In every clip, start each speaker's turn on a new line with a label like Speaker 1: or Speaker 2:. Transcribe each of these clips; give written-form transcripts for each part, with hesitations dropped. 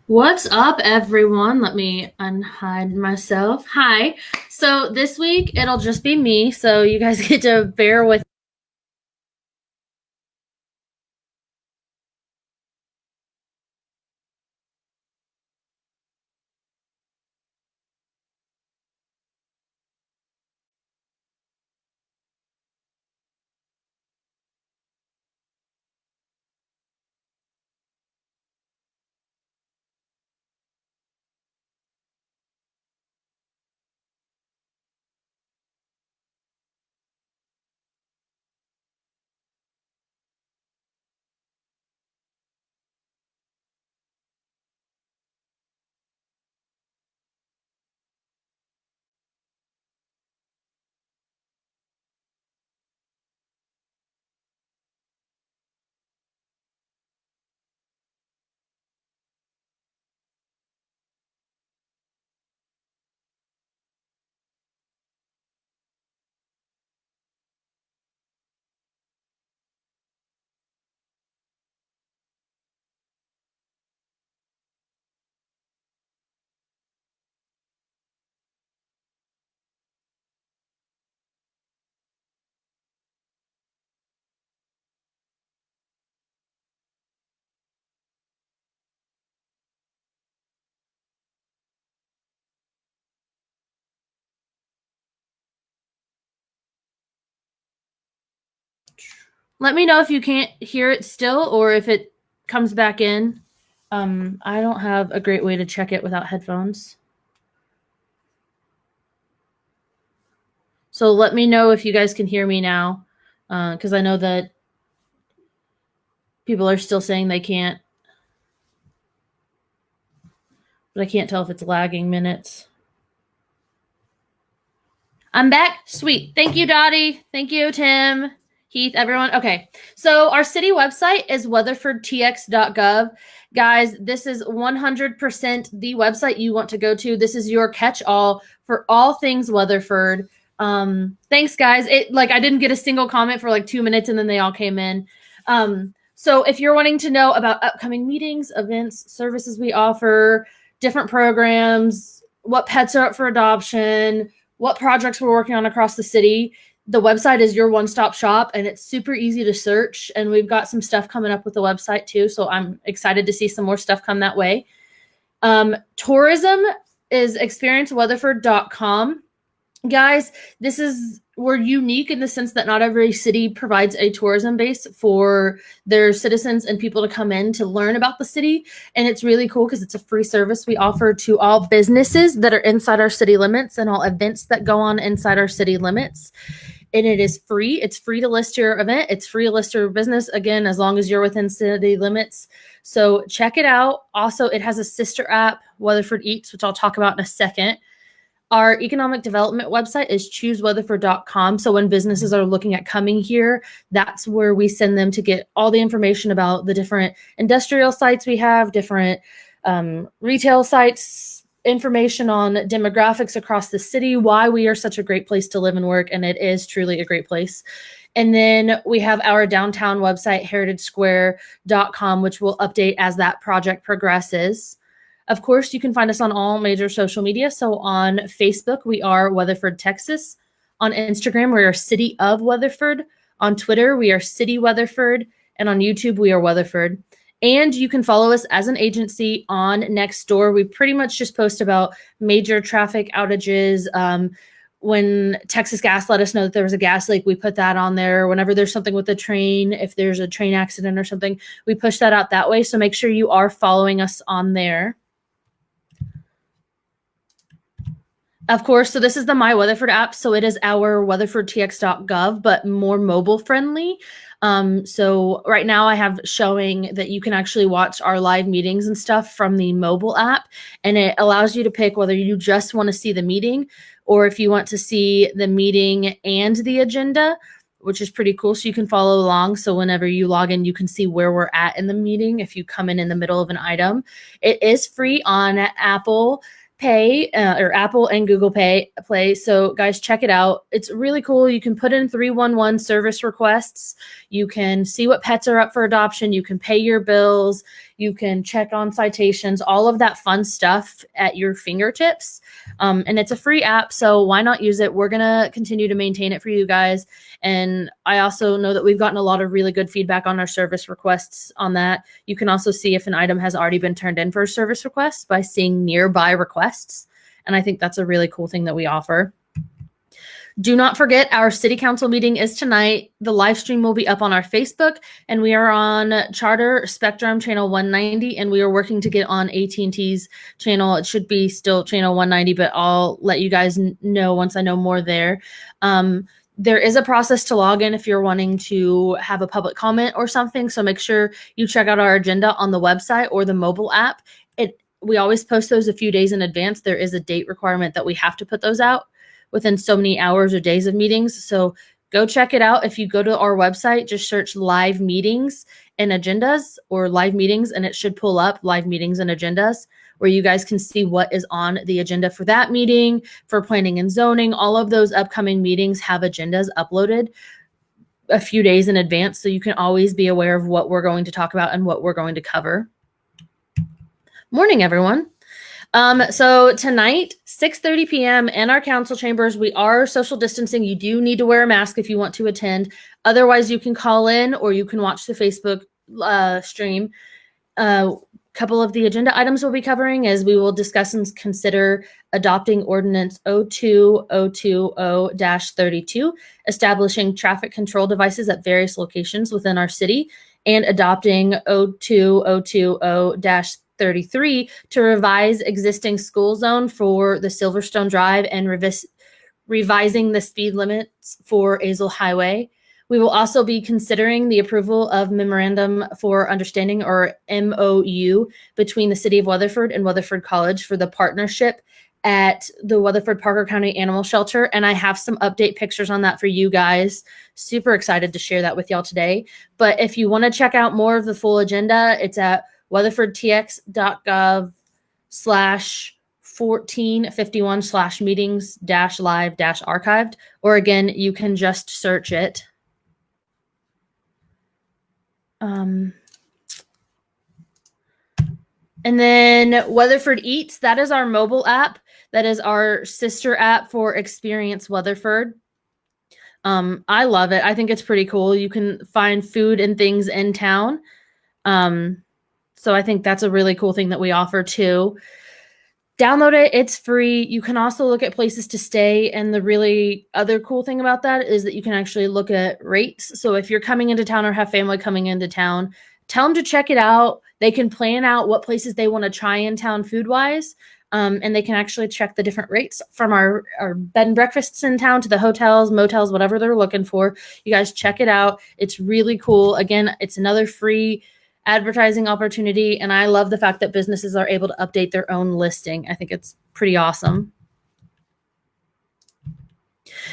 Speaker 1: What's up, everyone? Let me unhide myself. Hi. So this week it'll just be me, so you guys get to bear with. Let me know if you can't hear it still or if it comes back in. I don't have a great way to check it without headphones. So let me know if you guys can hear me now, because I know that people are still saying they can't, but I can't tell if it's lagging minutes. I'm back. Sweet. Thank you, Dottie. Thank you, Tim, Heath, everyone. Okay. So our city website is weatherfordtx.gov. Guys, this is 100% the website you want to go to. This is your catch-all for all things Weatherford. Thanks, guys. I didn't get a single comment for like 2 minutes and then they all came in. So if you're wanting to know about upcoming meetings, events, services we offer, different programs, what pets are up for adoption, what projects we're working on across the city, the website is your one-stop shop and it's super easy to search. And we've got some stuff coming up with the website too. So I'm excited to see some more stuff come that way. Tourism is experienceweatherford.com. Guys, we're unique in the sense that not every city provides a tourism base for their citizens and people to come in to learn about the city. And it's really cool because it's a free service we offer to all businesses that are inside our city limits and all events that go on inside our city limits. And it is free. It's free to list your event. It's free to list your business, again, as long as you're within city limits. So check it out. Also, it has a sister app, Weatherford Eats, which I'll talk about in a second. Our economic development website is chooseweatherford.com. So when businesses are looking at coming here, that's where we send them to get all the information about the different industrial sites we have, different retail sites, information on demographics across the city, why we are such a great place to live and work. And it is truly a great place. And then we have our downtown website, heritagesquare.com, which will update as that project progresses. Of course, you can find us on all major social media. So on Facebook, we are Weatherford, Texas. On Instagram, we are City of Weatherford. On Twitter, we are City Weatherford. And on YouTube, we are Weatherford. And you can follow us as an agency on Nextdoor. We pretty much just post about major traffic outages. When Texas Gas let us know that there was a gas leak, we put that on there. Whenever there's something with the train, if there's a train accident or something, we push that out that way. So make sure you are following us on there. Of course, so this is the My Weatherford app. So it is our weatherfordtx.gov, but more mobile friendly. So right now I have showing that you can actually watch our live meetings and stuff from the mobile app. And it allows you to pick whether you just want to see the meeting or if you want to see the meeting and the agenda, which is pretty cool. So you can follow along. So whenever you log in, you can see where we're at in the meeting if you come in the middle of an item. It is free on Apple Pay or Apple and Google Play. So guys, check it out. It's really cool. You can put in 311 service requests. You can see what pets are up for adoption. You can pay your bills. You can check on citations, all of that fun stuff at your fingertips. And it's a free app, so why not use it? We're going to continue to maintain it for you guys. And I also know that we've gotten a lot of really good feedback on our service requests on that. You can also see if an item has already been turned in for a service request by seeing nearby requests. And I think that's a really cool thing that we offer. Do not forget, our city council meeting is tonight. The live stream will be up on our Facebook, and we are on Charter Spectrum channel 190, and we are working to get on AT&T's channel. It should be still channel 190, but I'll let you guys know once I know more there. There is a process to log in if you're wanting to have a public comment or something, so make sure you check out our agenda on the website or the mobile app. We always post those a few days in advance. There is a date requirement that we have to put those out within so many hours or days of meetings. So go check it out. If you go to our website, just search live meetings and agendas or live meetings, and it should pull up live meetings and agendas where you guys can see what is on the agenda for that meeting, for planning and zoning. All of those upcoming meetings have agendas uploaded a few days in advance, so you can always be aware of what we're going to talk about and what we're going to cover. Morning, everyone. So tonight, 6:30 p.m. in our council chambers, we are social distancing. You do need to wear a mask if you want to attend. Otherwise, you can call in or you can watch the Facebook stream. Couple of the agenda items we'll be covering is we will discuss and consider adopting ordinance 02020-32, establishing traffic control devices at various locations within our city, and adopting 02020-33 to revise existing school zone for the Silverstone Drive and revising the speed limits for Azle Highway. We will also be considering the approval of Memorandum for Understanding, or MOU, between the City of Weatherford and Weatherford College for the partnership at the Weatherford Parker County Animal Shelter. And I have some update pictures on that for you guys. Super excited to share that with y'all today. But if you want to check out more of the full agenda, it's at weatherfordtx.gov/1451/meetings-live-archived, or again, you can just search it. And then Weatherford Eats, that is our mobile app. That is our sister app for Experience Weatherford. I love it. I think it's pretty cool. You can find food and things in town. So I think that's a really cool thing that we offer too. Download it. It's free. You can also look at places to stay. And the really other cool thing about that is that you can actually look at rates. So if you're coming into town or have family coming into town, tell them to check it out. They can plan out what places they want to try in town food-wise. And they can actually check the different rates from our bed and breakfasts in town to the hotels, motels, whatever they're looking for. You guys check it out. It's really cool. Again, it's another free advertising opportunity, and I love the fact that businesses are able to update their own listing. I think it's pretty awesome.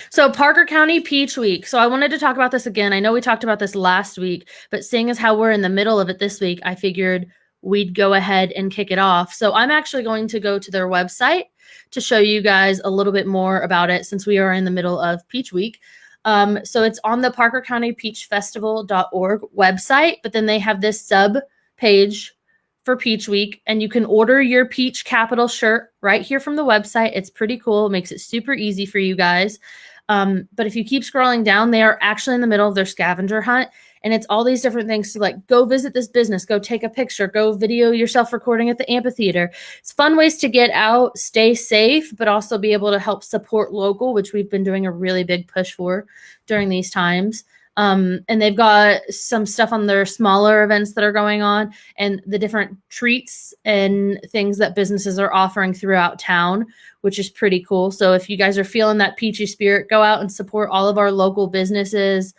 Speaker 1: So Parker County Peach Week. So I wanted to talk about this again. I know we talked about this last week, but seeing as how we're in the middle of it this week, I figured we'd go ahead and kick it off. So I'm actually going to go to their website to show you guys a little bit more about it since we are in the middle of Peach Week. So it's on the Parker County Peach Festival.org website, but then they have this sub page for Peach Week, and you can order your Peach Capital shirt right here from the website. It's pretty cool. It makes it super easy for you guys. But if you keep scrolling down, they are actually in the middle of their scavenger hunt, and it's all these different things to like go visit this business, go take a picture, go video yourself recording at the amphitheater. It's fun ways to get out, stay safe, but also be able to help support local, which we've been doing a really big push for during these times. And they've got some stuff on their smaller events that are going on and the different treats and things that businesses are offering throughout town, which is pretty cool. So if you guys are feeling that peachy spirit, go out and support all of our local businesses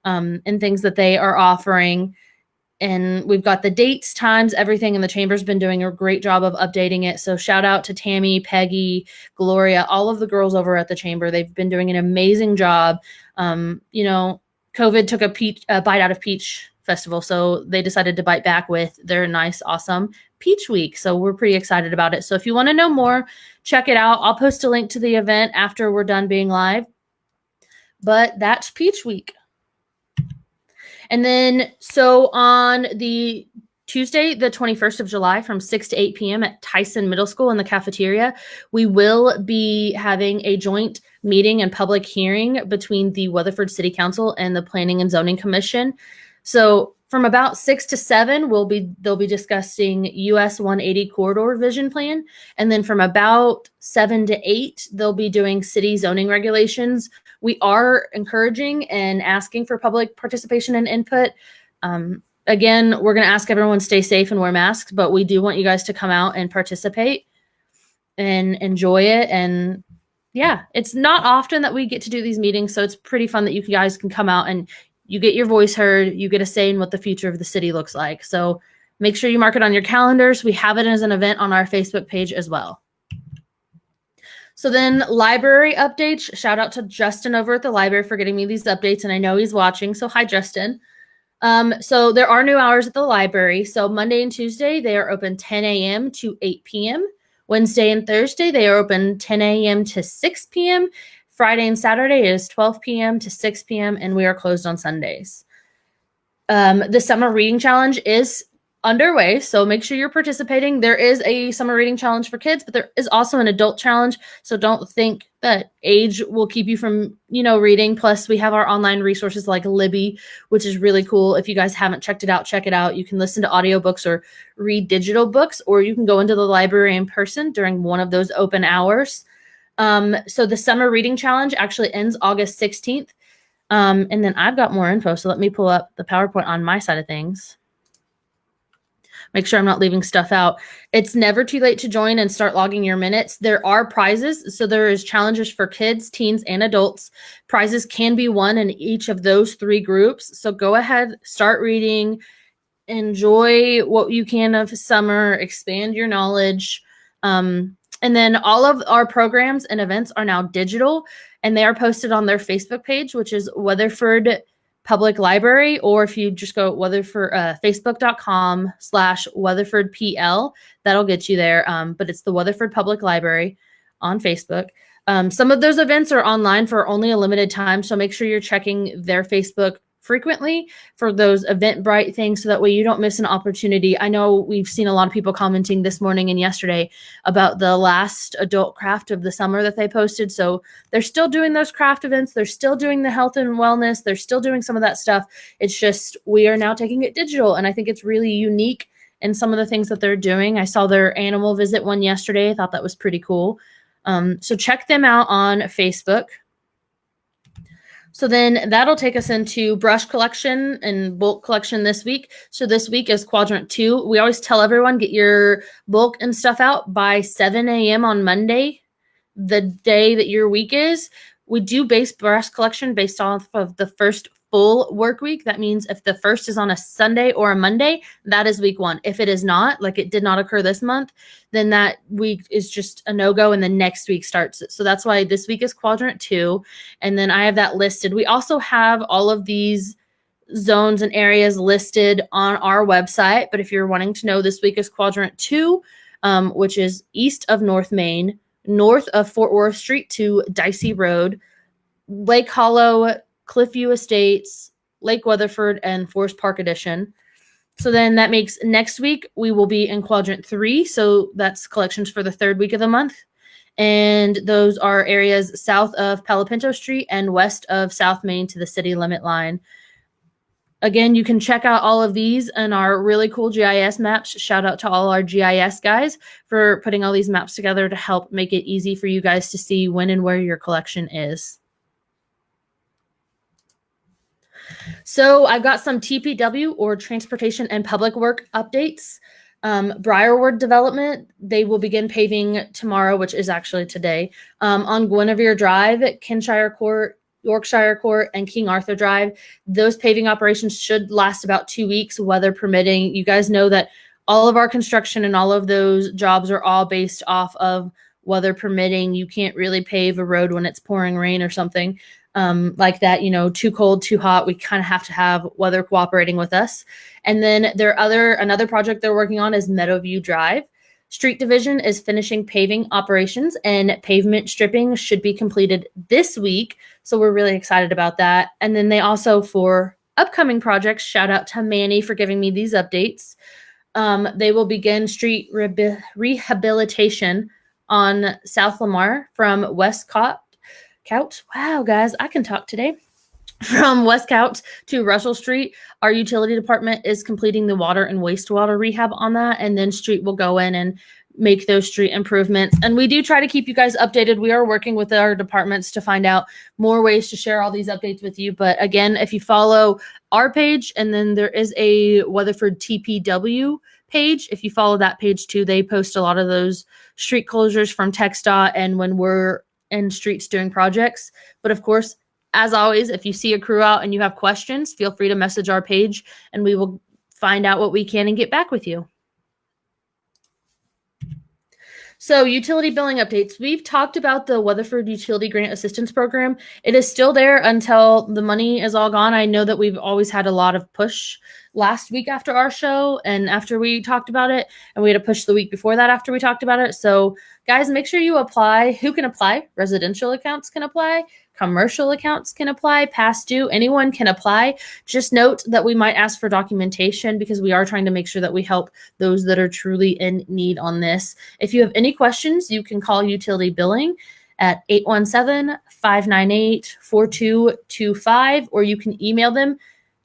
Speaker 1: and things that they are offering. And we've got the dates, times, everything, and the chamber's been doing a great job of updating it. So shout out to Tammy, Peggy, Gloria, all of the girls over at the chamber. They've been doing an amazing job. COVID took a bite out of Peach Festival, so they decided to bite back with their nice, awesome Peach Week. So we're pretty excited about it. So if you want to know more, check it out. I'll post a link to the event after we're done being live. But that's Peach Week. And then, so on the Tuesday, the 21st of July from 6 to 8 p.m. at Tyson Middle School in the cafeteria, we will be having a joint meeting and public hearing between the Weatherford City Council and the Planning and Zoning Commission. So from about 6 to 7, they'll be discussing US 180 corridor vision plan. And then from about 7 to 8, they'll be doing city zoning regulations. We are encouraging and asking for public participation and input. Again, we're going to ask everyone to stay safe and wear masks, but we do want you guys to come out and participate and enjoy it. And yeah, it's not often that we get to do these meetings, so it's pretty fun that you guys can come out and you get your voice heard, you get a say in what the future of the city looks like. So make sure you mark it on your calendars. We have it as an event on our Facebook page as well. So then library updates. Shout out to Justin over at the library for getting me these updates, and I know he's watching, so hi, Justin. So there are new hours at the library. So Monday and Tuesday, they are open 10 a.m. to 8 p.m. Wednesday and Thursday, they are open 10 a.m. to 6 p.m. Friday and Saturday is 12 p.m. to 6 p.m. and we are closed on Sundays. The summer reading challenge is underway, so make sure you're participating. There is a summer reading challenge for kids, but there is also an adult challenge, so don't think that age will keep you from, reading. Plus, we have our online resources like Libby, which is really cool. If you guys haven't checked it out, check it out. You can listen to audiobooks or read digital books, or you can go into the library in person during one of those open hours. So the summer reading challenge actually ends August 16th. And then I've got more info, so let me pull up the PowerPoint on my side of things. Make sure I'm not leaving stuff out. It's never too late to join and start logging your minutes. There are prizes. So there is challenges for kids, teens, and adults. Prizes can be won in each of those 3 groups. So go ahead, start reading, enjoy what you can of summer, expand your knowledge. And then all of our programs and events are now digital, and they are posted on their Facebook page, which is Weatherford Public Library, or if you just go facebook.com/WeatherfordPL, that'll get you there. But it's the Weatherford Public Library on Facebook. Some of those events are online for only a limited time, so make sure you're checking their Facebook frequently for those Eventbrite things so that way you don't miss an opportunity. I know we've seen a lot of people commenting this morning and yesterday about the last adult craft of the summer that they posted. So they're still doing those craft events. They're still doing the health and wellness. They're still doing some of that stuff. It's just we are now taking it digital, and I think it's really unique in some of the things that they're doing. I saw their animal visit one yesterday. I thought that was pretty cool. So check them out on Facebook. So then that'll take us into brush collection and bulk collection this week. So this week is quadrant 2. We always tell everyone get your bulk and stuff out by 7 a.m. on Monday, the day that your week is. We do base brush collection based off of the first full work week. That means if the first is on a Sunday or a Monday, that is week 1. If it is not, like it did not occur this month, then that week is just a no-go and the next week starts. So that's why this week is quadrant 2. And then I have that listed. We also have all of these zones and areas listed on our website. But if you're wanting to know, this week is quadrant 2, which is east of North Main, north of Fort Worth Street to Dicey Road, Lake Hollow, Cliffview Estates, Lake Weatherford, and Forest Park Edition. So then that makes next week we will be in quadrant 3. So that's collections for the 3rd week of the month. And those are areas south of Palo Pinto Street and west of South Main to the city limit line. Again, you can check out all of these and our really cool GIS maps. Shout out to all our GIS guys for putting all these maps together to help make it easy for you guys to see when and where your collection is. So I've got some TPW or Transportation and Public Work updates. Briarwood Development, they will begin paving tomorrow, which is actually today, on Guinevere Drive, Kinshire Court, Yorkshire Court, and King Arthur Drive. Those paving operations should last about 2 weeks, weather permitting. You guys know that all of our construction and all of those jobs are all based off of weather permitting. You can't really pave a road when it's pouring rain or something like that, too cold, too hot. We kind of have to have weather cooperating with us. And then another project they're working on is Meadowview Drive. Street Division is finishing paving operations, and pavement stripping should be completed this week. So we're really excited about that. And then they also, for upcoming projects, shout out to Manny for giving me these updates. They will begin street rehabilitation on South Lamar from Westcott. Wow, guys, I can talk today. From Westcott to Russell Street, our utility department is completing the water and wastewater rehab on that, and then street will go in and make those street improvements. And we do try to keep you guys updated. We are working with our departments to find out more ways to share all these updates with you. But again, if you follow our page, and then there is a Weatherford TPW page, if you follow that page too, they post a lot of those street closures from TxDOT and when we're in streets doing projects. But of course, as always, if you see a crew out and you have questions, feel free to message our page and we will find out what we can and get back with you. So utility billing updates. We've talked about the Weatherford Utility Grant Assistance Program. It is still there until the money is all gone. I know that we've always had a lot of push last week after our show and after we talked about it, and we had to push the week before that after we talked about it. So guys, make sure you apply. Who can apply? Residential accounts can apply. Commercial accounts can apply. Past due, anyone can apply. Just note that we might ask for documentation because we are trying to make sure that we help those that are truly in need on this. If you have any questions, you can call utility billing at 817-598-4225, or you can email them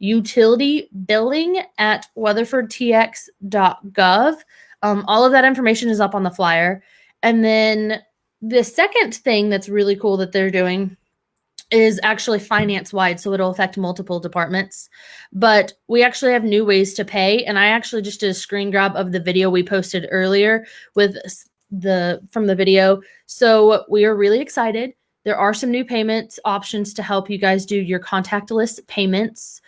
Speaker 1: utilitybilling@weatherfordtx.gov. All of that information is up on the flyer. And then the second thing that's really cool that they're doing is actually finance wide, so it'll affect multiple departments. But we actually have new ways to pay, and I actually just did a screen grab of the video we posted earlier with from the video. So we are really excited. There are some new payment options to help you guys do your contactless payments.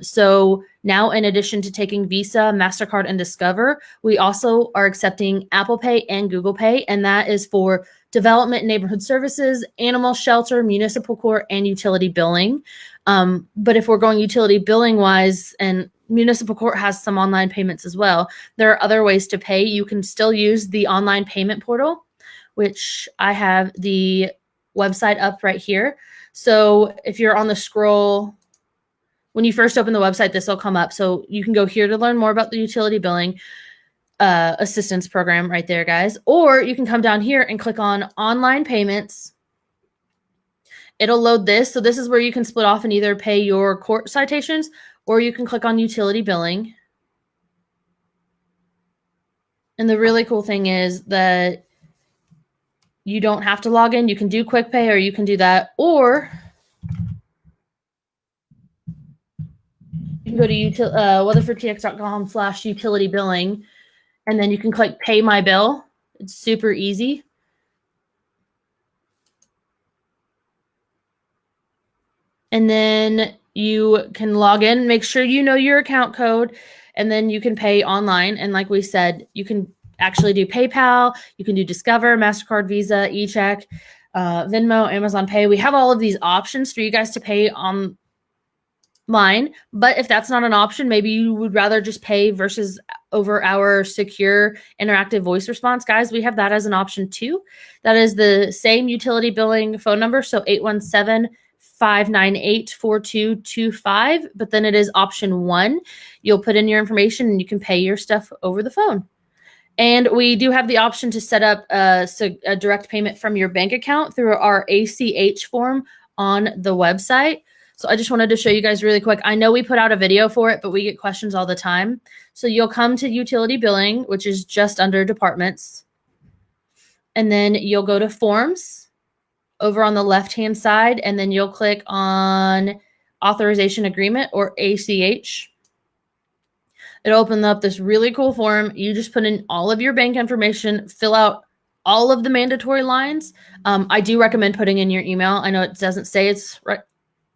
Speaker 1: So now, in addition to taking Visa, MasterCard, and Discover, we also are accepting Apple Pay and Google Pay, and that is for development and neighborhood services, animal shelter, municipal court, and utility billing. But if we're going utility billing wise, and municipal court has some online payments as well, there are other ways to pay. You can still use the online payment portal, which I have the website up right here. So if you're on the scroll, when you first open the website, this will come up. So you can go here to learn more about the utility billing assistance program right there, guys. Or you can come down here and click on online payments. It'll load this. So this is where you can split off and either pay your court citations, or you can click on utility billing. And the really cool thing is that you don't have to log in. You can do quick pay, or you can do that, or you can go to weatherfordtx.com/utility billing, and then you can click pay my bill. It's super easy. And then you can log in, make sure you know your account code, and then you can pay online. And like we said, you can actually do PayPal, you can do Discover, MasterCard, Visa, eCheck, Venmo, Amazon Pay. We have all of these options for you guys to pay online. But if that's not an option, maybe you would rather just pay versus over our secure interactive voice response. Guys, we have that as an option too. That is the same utility billing phone number. So 817-598-4225. But then it is option 1. You'll put in your information and you can pay your stuff over the phone. And we do have the option to set up a direct payment from your bank account through our ACH form on the website. So I just wanted to show you guys really quick. I know we put out a video for it, but we get questions all the time. So you'll come to utility billing, which is just under departments. And then you'll go to forms over on the left-hand side, and then you'll click on authorization agreement, or ACH. It'll open up this really cool form. You just put in all of your bank information, fill out all of the mandatory lines. I do recommend putting in your email. I know it doesn't say it's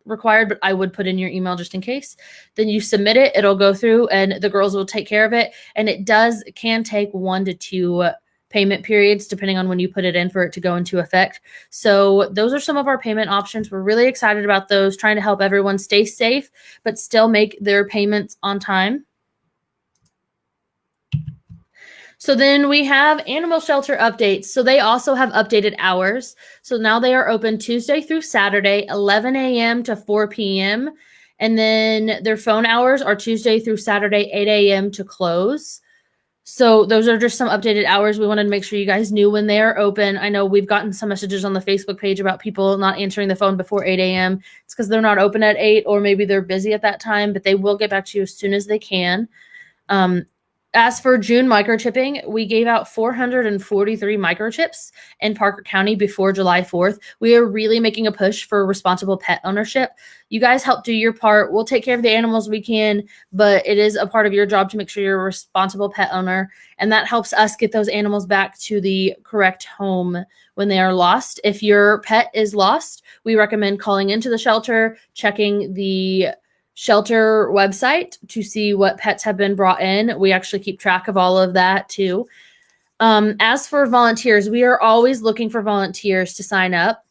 Speaker 1: required, but I would put in your email just in case. Then you submit it. It'll go through and the girls will take care of it. And it can take 1 to 2 payment periods depending on when you put it in for it to go into effect. So those are some of our payment options. We're really excited about those, trying to help everyone stay safe but still make their payments on time. So then we have animal shelter updates. So they also have updated hours. So now they are open Tuesday through Saturday, 11 a.m. to 4 p.m. And then their phone hours are Tuesday through Saturday, 8 a.m. to close. So those are just some updated hours. We wanted to make sure you guys knew when they are open. I know we've gotten some messages on the Facebook page about people not answering the phone before 8 a.m. It's because they're not open at 8, or maybe they're busy at that time, but they will get back to you as soon as they can. As for June microchipping, we gave out 443 microchips in Parker County before July 4th. We are really making a push for responsible pet ownership. You guys help do your part. We'll take care of the animals we can, but it is a part of your job to make sure you're a responsible pet owner, and that helps us get those animals back to the correct home when they are lost. If your pet is lost, we recommend calling into the shelter, checking the shelter website to see what pets have been brought in. We actually keep track of all of that too. As for volunteers, we are always looking for volunteers to sign up.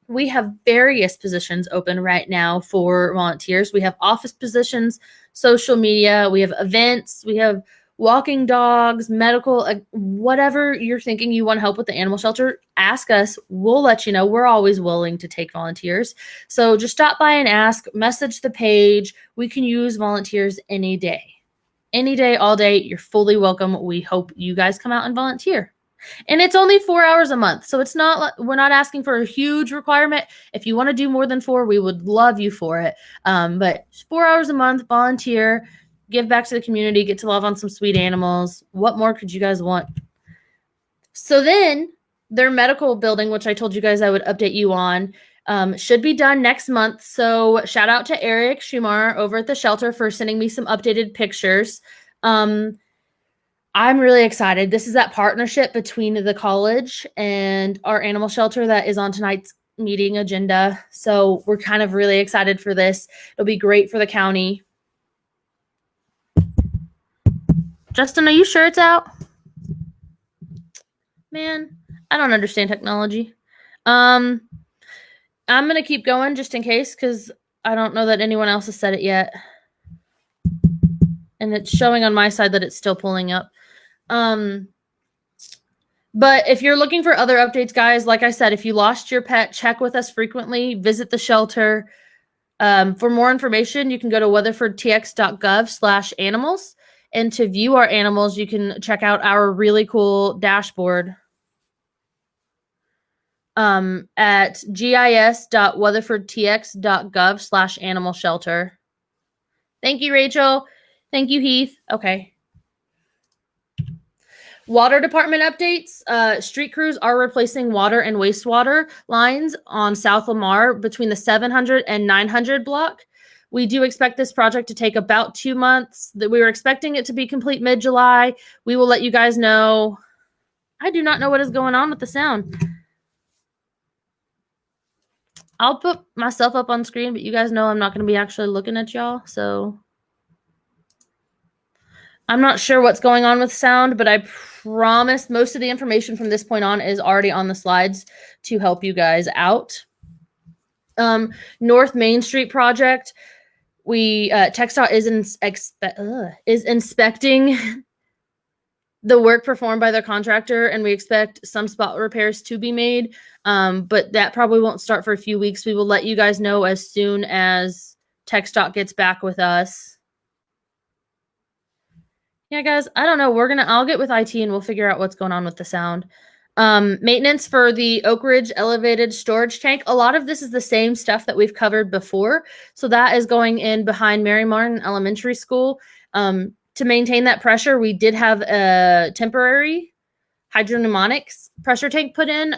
Speaker 1: We have various positions open right now for volunteers. We have office positions, social media, we have events, we have walking dogs, medical, whatever you're thinking you want to help with the animal shelter, ask us. We'll let you know. We're always willing to take volunteers. So just stop by and ask, message the page. We can use volunteers any day. Any day, all day. You're fully welcome. We hope you guys come out and volunteer. And it's only 4 hours a month. So it's not, we're not asking for a huge requirement. If you want to do more than 4, we would love you for it. But 4 hours a month, volunteer, give back to the community, get to love on some sweet animals. What more could you guys want? So then their medical building, which I told you guys I would update you on, should be done next month. So shout out to Eric Schumar over at the shelter for sending me some updated pictures. I'm really excited. This is that partnership between the college and our animal shelter that is on tonight's meeting agenda. So we're kind of really excited for this. It'll be great for the county. Justin, are you sure it's out? Man, I don't understand technology. I'm going to keep going just in case, because I don't know that anyone else has said it yet. And it's showing on my side that it's still pulling up. But if you're looking for other updates, guys, like I said, if you lost your pet, check with us frequently, visit the shelter. For more information, you can go to weatherfordtx.gov/animals. And to view our animals, you can check out our really cool dashboard at gis.weatherfordtx.gov/animal shelter. Thank you, Rachel. Thank you, Heath. Okay. Water department updates. Street crews are replacing water and wastewater lines on South Lamar between the 700 and 900 block. We do expect this project to take about 2 months. That we were expecting it to be complete mid-July. We will let you guys know. I do not know what is going on with the sound. I'll put myself up on screen, but you guys know I'm not going to be actually looking at y'all, so I'm not sure what's going on with sound, but I promise most of the information from this point on is already on the slides to help you guys out. North Main Street project. TxDOT is inspecting the work performed by their contractor, and we expect some spot repairs to be made, but that probably won't start for a few weeks. We will let you guys know as soon as TxDOT gets back with us. Yeah, guys, I don't know. I'll get with IT and we'll figure out what's going on with the sound. Maintenance for the Oak Ridge elevated storage tank. A lot of this is the same stuff that we've covered before. So that is going in behind Mary Martin Elementary School. To maintain that pressure, we did have a temporary hydroponics pressure tank put in.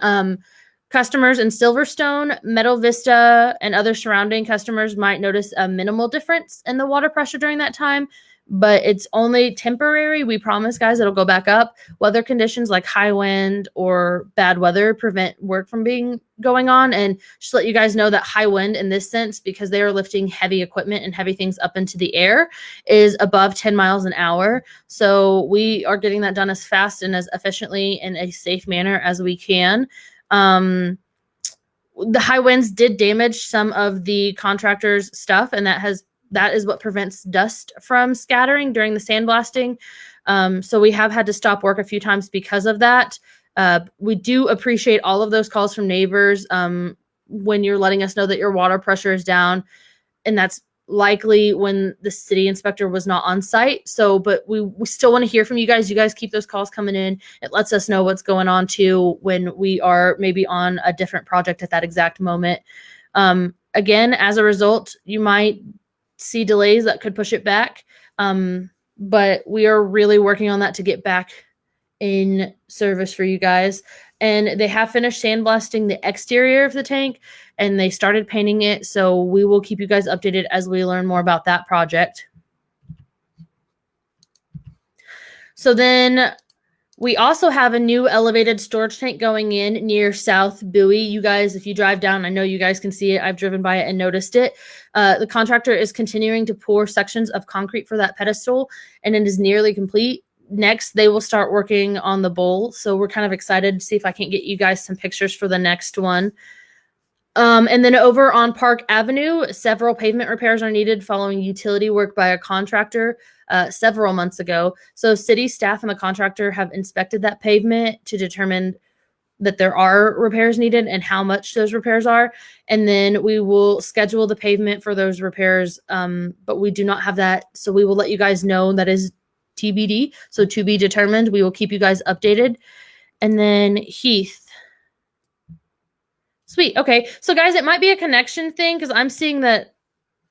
Speaker 1: Customers in Silverstone, Meadow Vista, and other surrounding customers might notice a minimal difference in the water pressure during that time, but it's only temporary. We promise, guys, it'll go back up. Weather conditions like high wind or bad weather prevent work from going on. And just let you guys know that high wind in this sense, because they are lifting heavy equipment and heavy things up into the air, is above 10 miles an hour. So we are getting that done as fast and as efficiently in a safe manner as we can. The high winds did damage some of the contractor's stuff, and that is what prevents dust from scattering during the sandblasting. So we have had to stop work a few times because of that. We do appreciate all of those calls from neighbors when you're letting us know that your water pressure is down. And that's likely when the city inspector was not on site. So, but we still want to hear from you guys. You guys keep those calls coming in. It lets us know what's going on too when we are maybe on a different project at that exact moment. Again, as a result, you might see delays that could push it back. But we are really working on that to get back in service for you guys. And they have finished sandblasting the exterior of the tank and they started painting it. So we will keep you guys updated as we learn more about that project. So then we also have a new elevated storage tank going in near South Bowie. You guys, if you drive down, I know you guys can see it. I've driven by it and noticed it. The contractor is continuing to pour sections of concrete for that pedestal, and it is nearly complete. Next, they will start working on the bowl. So we're kind of excited to see if I can't get you guys some pictures for the next one. And then over on Park Avenue, several pavement repairs are needed following utility work by a contractor several months ago. So city staff and the contractor have inspected that pavement to determine that there are repairs needed and how much those repairs are. And then we will schedule the pavement for those repairs. But we do not have that. So we will let you guys know. That is TBD. So to be determined. We will keep you guys updated. And then Heath. Sweet. Okay. So guys, it might be a connection thing because I'm seeing that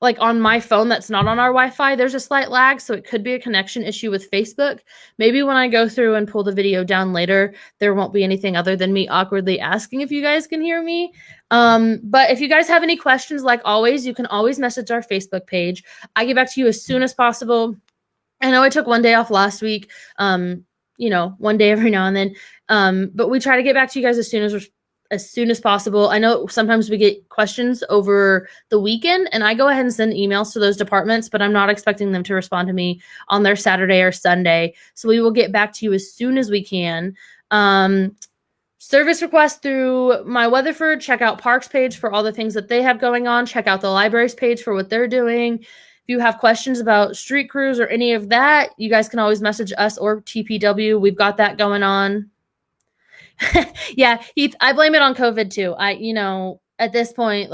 Speaker 1: like on my phone that's not on our Wi-Fi, there's a slight lag. So it could be a connection issue with Facebook. Maybe when I go through and pull the video down later, there won't be anything other than me awkwardly asking if you guys can hear me. But if you guys have any questions, like always, you can always message our Facebook page. I get back to you as soon as possible. I know I took one day off last week, one day every now and then. But we try to get back to you guys as soon as possible. I know sometimes we get questions over the weekend and I go ahead and send emails to those departments, but I'm not expecting them to respond to me on their Saturday or Sunday. So we will get back to you as soon as we can. Service requests through my Weatherford. Check out Parks page for all the things that they have going on. Check out the libraries page for what they're doing. If you have questions about street crews or any of that, you guys can always message us or TPW. We've got that going on. Yeah, Heath, I blame it on COVID too. At this point,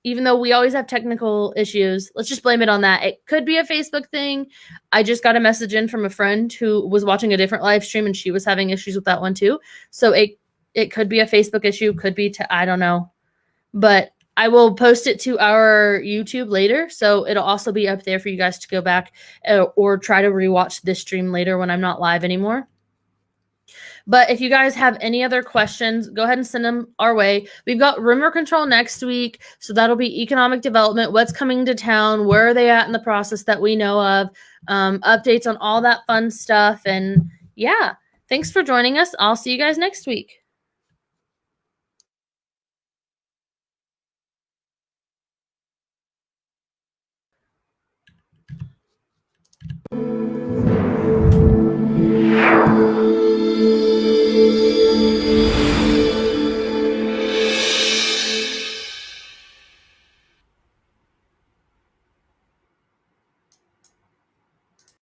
Speaker 1: even though we always have technical issues, let's just blame it on that. It could be a Facebook thing. I just got a message in from a friend who was watching a different live stream and she was having issues with that one too. So it could be a Facebook issue, could be I don't know. But I will post it to our YouTube later. So it'll also be up there for you guys to go back or try to rewatch this stream later when I'm not live anymore. But if you guys have any other questions, go ahead and send them our way. We've got rumor control next week. So that'll be economic development, what's coming to town, where are they at in the process that we know of, updates on all that fun stuff. And yeah, thanks for joining us. I'll see you guys next week.